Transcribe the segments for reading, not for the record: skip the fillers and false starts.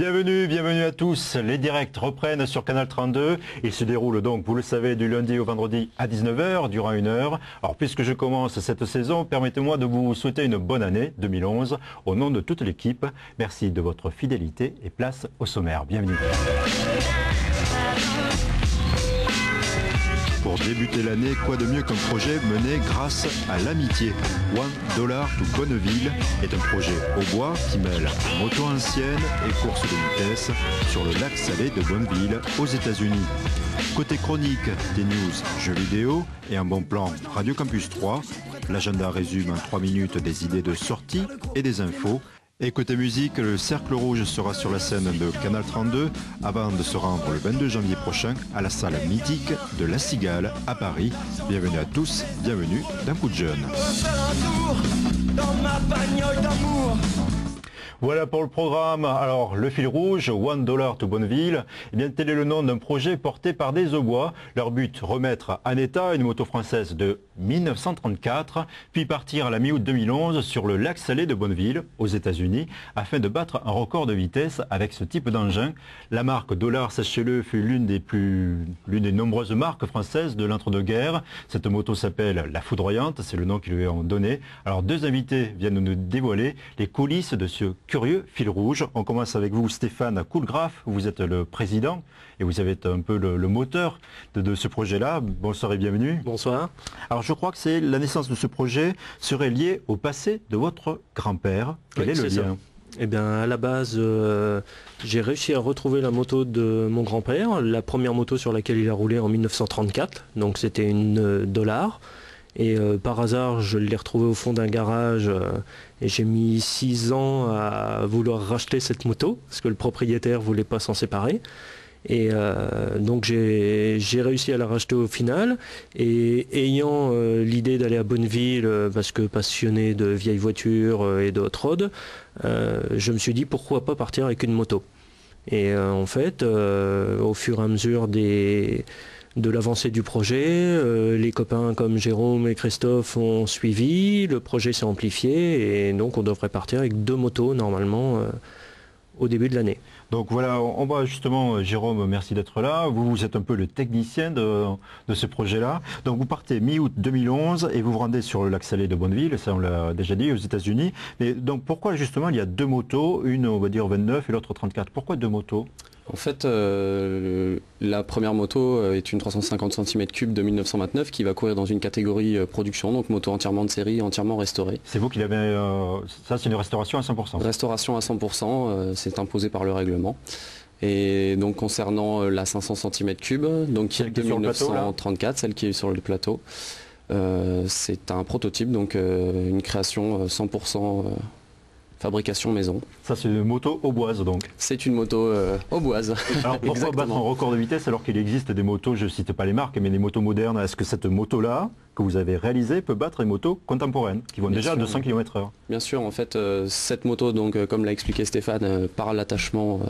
Bienvenue à tous. Les directs reprennent sur Canal 32. Ils se déroulent donc, vous le savez, du lundi au vendredi à 19 h, durant 1 heure. Alors, puisque je commence cette saison, permettez-moi de vous souhaiter une bonne année 2011 au nom de toute l'équipe. Merci de votre fidélité et place au sommaire. Bienvenue. Pour débuter l'année, quoi de mieux qu'un projet mené grâce à l'amitié. $1 to Bonneville est un projet au bois qui mêle moto ancienne et course de vitesse sur le lac salé de Bonneville aux États-Unis. Côté chronique, des news, jeux vidéo et un bon plan Radio Campus 3. L'agenda résume en 3 minutes des idées de sortie et des infos. Et côté musique, le Cercle Rouge sera sur la scène de Canal 32 avant de se rendre le 22 janvier prochain à la salle mythique de La Cigale à Paris. Bienvenue à tous, bienvenue d'un coup de jeune. Voilà pour le programme. Alors, le fil rouge, $1 to Bonneville, eh bien, tel est le nom d'un projet porté par des Aubois. Leur but, remettre en état une moto française de 1934, puis partir à la mi-août 2011 sur le lac salé de Bonneville, aux États-Unis, afin de battre un record de vitesse avec ce type d'engin. La marque Dollar, sachez-le, fut l'une des nombreuses marques françaises de l'entre-deux-guerres. Cette moto s'appelle la Foudroyante, c'est le nom qu'ils lui ont donné. Alors, deux invités viennent nous dévoiler les coulisses de ce curieux fil rouge. On commence avec vous, Stéphane Coulgraf. Vous êtes le président et vous avez un peu le moteur de ce projet-là. Bonsoir et bienvenue. Bonsoir. Alors je crois que la naissance de ce projet serait liée au passé de votre grand-père. Quel est le lien ? Eh bien, à la base, j'ai réussi à retrouver la moto de mon grand-père, la première moto sur laquelle il a roulé en 1934. Donc c'était une Dollar. Et par hasard, je l'ai retrouvé au fond d'un garage et j'ai mis 6 ans à vouloir racheter cette moto parce que le propriétaire voulait pas s'en séparer. Et donc j'ai réussi à la racheter au final. Et ayant l'idée d'aller à Bonneville, parce que passionné de vieilles voitures et de hot-rod, je me suis dit pourquoi pas partir avec une moto. Et en fait, au fur et à mesure de l'avancée du projet, les copains comme Jérôme et Christophe ont suivi, le projet s'est amplifié et donc on devrait partir avec 2 motos normalement au début de l'année. Donc voilà, on va justement, Jérôme, merci d'être là. Vous êtes un peu le technicien de ce projet-là. Donc vous partez mi-août 2011 et vous vous rendez sur le lac salé de Bonneville, ça on l'a déjà dit, aux États-Unis. Mais donc pourquoi justement il y a 2 motos, une on va dire 29 et l'autre 34 ? Pourquoi 2 motos ? En fait, la première moto est une 350 cm3 de 1929 qui va courir dans une catégorie production, donc moto entièrement de série, entièrement restaurée. C'est vous qui l'avez... ça c'est une restauration à 100%. Restauration à 100%, c'est imposé par le règlement. Et donc concernant la 500 cm3, donc qui est de 1934, celle qui est sur le plateau, c'est un prototype, donc une création 100%... fabrication maison. Ça c'est une moto auboise donc. C'est une moto auboise. Alors pourquoi battre un record de vitesse alors qu'il existe des motos, je ne cite pas les marques, mais des motos modernes? Est-ce que cette moto-là que vous avez réalisée peut battre les motos contemporaines qui vont déjà à 200 km/h? Bien sûr, en fait cette moto, donc comme l'a expliqué Stéphane, par l'attachement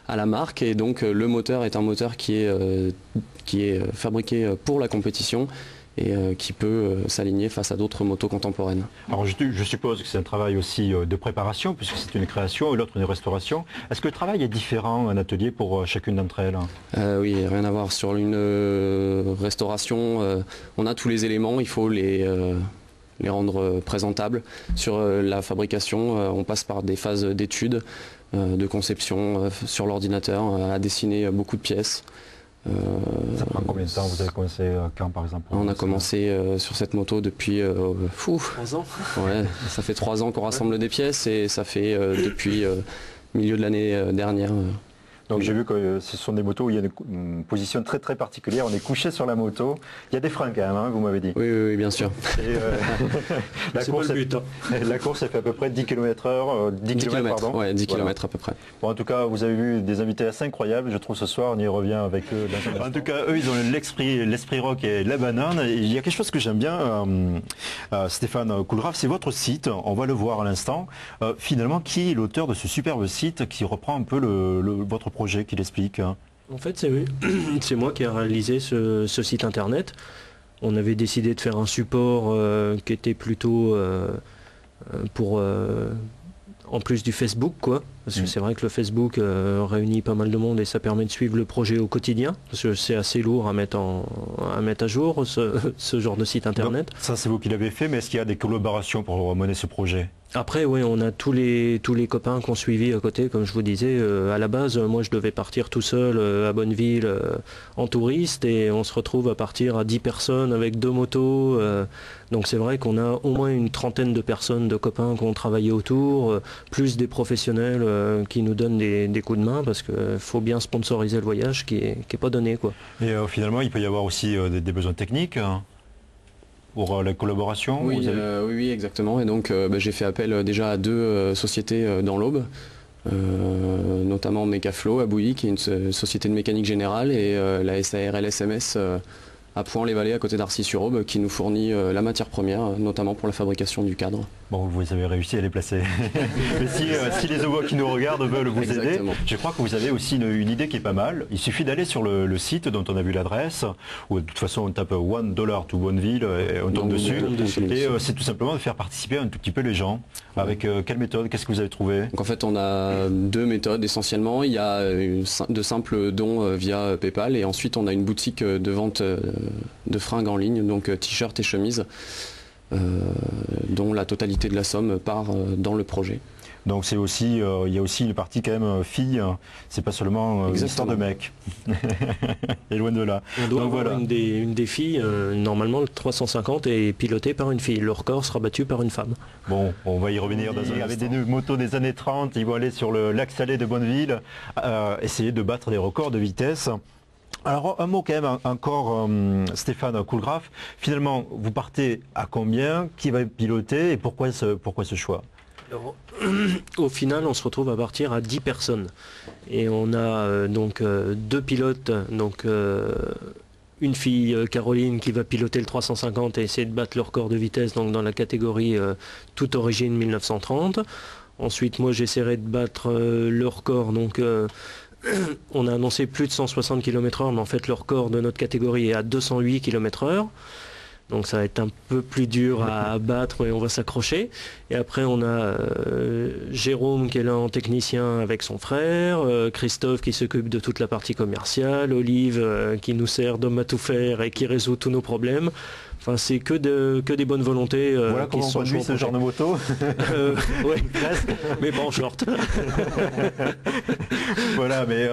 à la marque, et donc le moteur est un moteur qui est fabriqué pour la compétition et qui peut s'aligner face à d'autres motos contemporaines. Alors je suppose que c'est un travail aussi de préparation, puisque c'est une création et l'autre une restauration. Est-ce que le travail est différent en atelier pour chacune d'entre elles? Oui, rien à voir. Sur une restauration, on a tous les éléments, il faut les rendre présentables. Sur la fabrication, on passe par des phases d'études, de conception sur l'ordinateur, à dessiner beaucoup de pièces. Ça prend combien de temps? Vous avez commencé quand par exemple? On a commencé sur cette moto depuis 3 ans. Ouais, ça fait 3 ans qu'on rassemble des pièces et ça fait depuis milieu de l'année dernière. Donc j'ai vu que ce sont des motos où il y a une position très très particulière, on est couché sur la moto. Il y a des freins quand même, hein, vous m'avez dit. Oui, bien sûr. Et, la course elle fait à peu près 10 km/h, 10 km pardon. Ouais, 10 km à peu près. Bon, en tout cas, vous avez vu des invités assez incroyables, je trouve ce soir, on y revient avec eux. En tout cas, eux, ils ont l'esprit rock et la banane. Et il y a quelque chose que j'aime bien, Stéphane Coulgraf, c'est votre site, on va le voir à l'instant. Finalement, qui est l'auteur de ce superbe site qui reprend un peu votre projet, qui l'explique? En fait, c'est moi qui ai réalisé ce site internet. On avait décidé de faire un support qui était plutôt pour en plus du Facebook, quoi, Parce que c'est vrai que le Facebook réunit pas mal de monde et ça permet de suivre le projet au quotidien. Parce que c'est assez lourd à mettre à jour ce genre de site internet. Donc, ça c'est vous qui l'avez fait, mais est-ce qu'il y a des collaborations pour mener ce projet? Après, oui, on a tous les copains qui ont suivi à côté, comme je vous disais. À la base, moi, je devais partir tout seul à Bonneville en touriste et on se retrouve à partir à 10 personnes avec 2 motos. Donc c'est vrai qu'on a au moins une trentaine de personnes, de copains qui ont travaillé autour, plus des professionnels qui nous donnent des coups de main parce qu'il faut bien sponsoriser le voyage qui est pas donné, quoi. Et finalement, il peut y avoir aussi des besoins techniques pour la collaboration? Oui, oui, exactement. Et donc j'ai fait appel déjà à 2 sociétés dans l'Aube, notamment Mecaflow à Bouilly, qui est une société de mécanique générale, et la SARL SMS à Point-les-Vallées, à côté d'Arcis-sur-Aube, qui nous fournit la matière première, notamment pour la fabrication du cadre. Bon, vous avez réussi à les placer. Mais si les Aubois qui nous regardent veulent vous aider, je crois que vous avez aussi une idée qui est pas mal. Il suffit d'aller sur le site dont on a vu l'adresse, ou de toute façon on tape $1 to Bonneville et on tombe dessus. Et c'est tout simplement de faire participer un tout petit peu les gens. Avec quelle méthode? Qu'est-ce que vous avez trouvé? Donc en fait on a 2 méthodes essentiellement. Il y a de simples dons via PayPal, et ensuite on a une boutique de vente de fringues en ligne, donc t-shirts et chemises, dont la totalité de la somme part dans le projet. Donc c'est aussi, il y a aussi une partie quand même fille, c'est pas seulement une histoire de mec. Et loin de là. On doit avoir une des filles, normalement le 350 est piloté par une fille, le record sera battu par une femme. Bon, on va y revenir avec des motos des années 30, ils vont aller sur le lac Salé de Bonneville, essayer de battre des records de vitesse. Alors un mot quand même encore, Stéphane Coolgraf, finalement vous partez à combien, qui va piloter et pourquoi ce choix? Alors, au final on se retrouve à partir à 10 personnes et on a donc 2 pilotes, donc une fille Caroline qui va piloter le 350 et essayer de battre le record de vitesse donc dans la catégorie toute origine 1930. Ensuite moi j'essaierai de battre le record, donc on a annoncé plus de 160 km/h, mais en fait le record de notre catégorie est à 208 km/h. Donc ça va être un peu plus dur à battre, mais on va s'accrocher. Et après on a Jérôme qui est là en technicien avec son frère, Christophe qui s'occupe de toute la partie commerciale, Olive qui nous sert d'homme à tout faire et qui résout tous nos problèmes. Enfin c'est que des bonnes volontés voilà qui sont conduit ce genre de moto. Oui, mais pas en short. Voilà, mais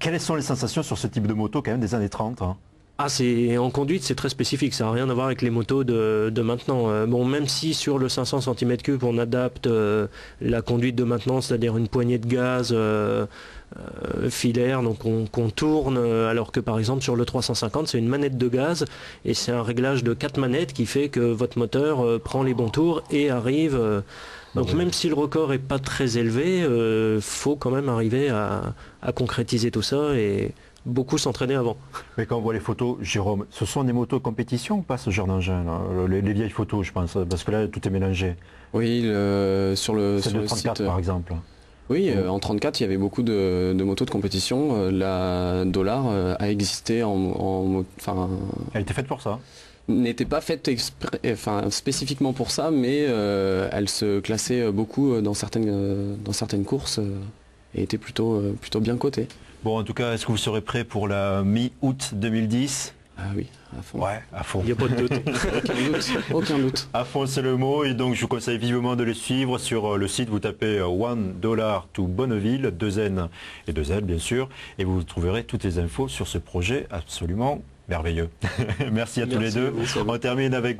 quelles sont les sensations sur ce type de moto quand même des années 30 hein? Ah, en conduite, c'est très spécifique, ça n'a rien à voir avec les motos de maintenant. Bon, même si sur le 500 cm3, on adapte la conduite de maintenant, c'est-à-dire une poignée de gaz filaire, donc qu'on tourne, alors que par exemple sur le 350, c'est une manette de gaz et c'est un réglage de 4 manettes qui fait que votre moteur prend les bons tours et arrive... Donc même si le record n'est pas très élevé, faut quand même arriver à concrétiser tout ça et... beaucoup s'entraîner avant. Mais quand on voit les photos, Jérôme, ce sont des motos de compétition ou pas ce genre d'engin, les vieilles photos je pense, parce que là tout est mélangé. Oui, sur le 34 site, par exemple. Oui, en 34 il y avait beaucoup de motos de compétition. La Dollar a existé enfin... Elle était faite pour ça? N'était pas faite spécifiquement pour ça, mais elle se classait beaucoup dans certaines courses et était plutôt bien cotée. Bon, en tout cas, est-ce que vous serez prêt pour la mi-août 2010? Ah oui, à fond. Ouais, à fond. Il n'y a pas de doute. Aucun doute. À fond, c'est le mot. Et donc, je vous conseille vivement de les suivre. Sur le site, vous tapez $1 to Bonneville, 2 N et 2 L, bien sûr. Et vous trouverez toutes les infos sur ce projet absolument merveilleux. Merci à tous les deux. On termine avec